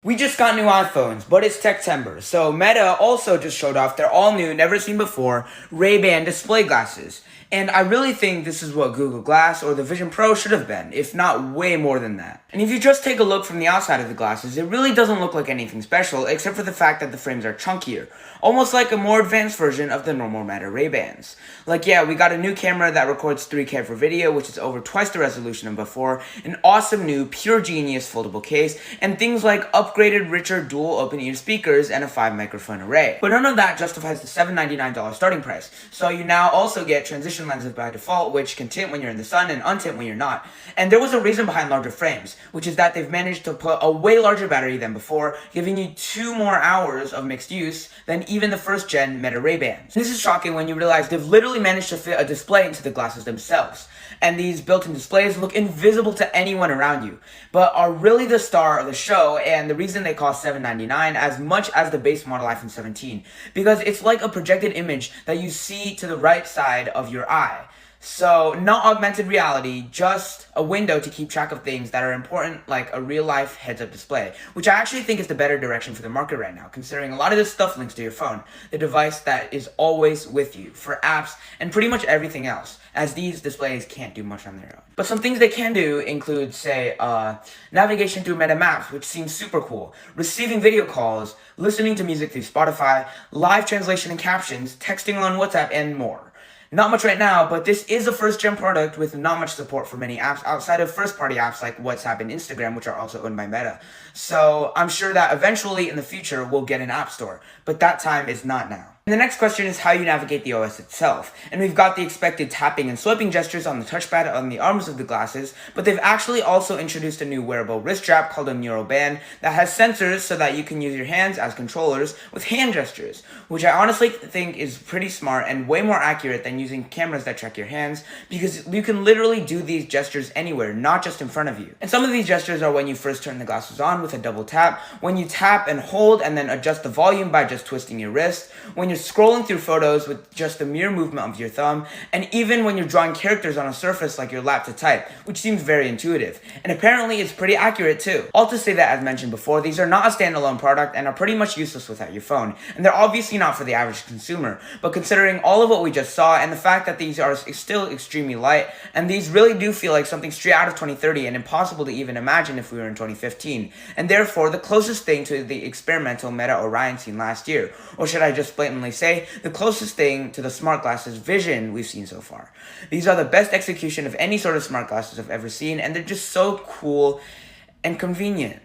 We just got new iPhones, but it's Techtember, so Meta also just showed off their all-new, never-seen-before Ray-Ban display glasses. And I really think this is what Google Glass or the Vision Pro should have been, if not way more than that. And if you just take a look from the outside of the glasses, it really doesn't look like anything special, except for the fact that the frames are chunkier, almost like a more advanced version of the normal Meta Ray-Bans. Like, yeah, we got a new camera that records 3K for video, which is over twice the resolution of before, an awesome new Pure Genius foldable case, and things like upgraded, richer dual open-ear speakers and a 5-microphone array. But none of that justifies the $799 starting price, so you now also get transition lenses by default, which can tint when you're in the sun and untint when you're not. And there was a reason behind larger frames, which is that they've managed to put a way larger battery than before, giving you 2 more hours of mixed use than even the first-gen Meta Ray-Bans. This is shocking when you realize they've literally managed to fit a display into the glasses themselves. And these built-in displays look invisible to anyone around you, but are really the star of the show and the reason they cost $799 as much as the base model iPhone 17, because it's like a projected image that you see to the right side of your eye. So, not augmented reality, just a window to keep track of things that are important, like a real-life heads-up display, which I actually think is the better direction for the market right now, considering a lot of this stuff links to your phone, the device that is always with you, for apps, and pretty much everything else, as these displays can't do much on their own. But some things they can do include, say, navigation through Meta Maps, which seems super cool, receiving video calls, listening to music through Spotify, live translation and captions, texting on WhatsApp, and more. Not much right now, but this is a first-gen product with not much support for many apps outside of first-party apps like WhatsApp and Instagram, which are also owned by Meta. So I'm sure that eventually in the future we'll get an app store, but that time is not now. And the next question is how you navigate the OS itself. And we've got the expected tapping and swiping gestures on the touchpad on the arms of the glasses, but they've actually also introduced a new wearable wrist strap called a Neural Band that has sensors so that you can use your hands as controllers with hand gestures, which I honestly think is pretty smart and way more accurate than using cameras that track your hands, because you can literally do these gestures anywhere, not just in front of you. And some of these gestures are when you first turn the glasses on with a double tap, when you tap and hold and then adjust the volume by just twisting your wrist, when you're scrolling through photos with just the mere movement of your thumb, and even when you're drawing characters on a surface like your lap to type, which seems very intuitive. And apparently it's pretty accurate too. All to say that, as mentioned before, these are not a standalone product and are pretty much useless without your phone. And they're obviously not for the average consumer, but considering all of what we just saw and the fact that these are still extremely light, and these really do feel like something straight out of 2030 and impossible to even imagine if we were in 2015, and therefore the closest thing to the experimental Meta Orion seen last year, or should I just blatantly say, the closest thing to the smart glasses Vision we've seen so far. These are the best execution of any sort of smart glasses I've ever seen, and they're just so cool and convenient.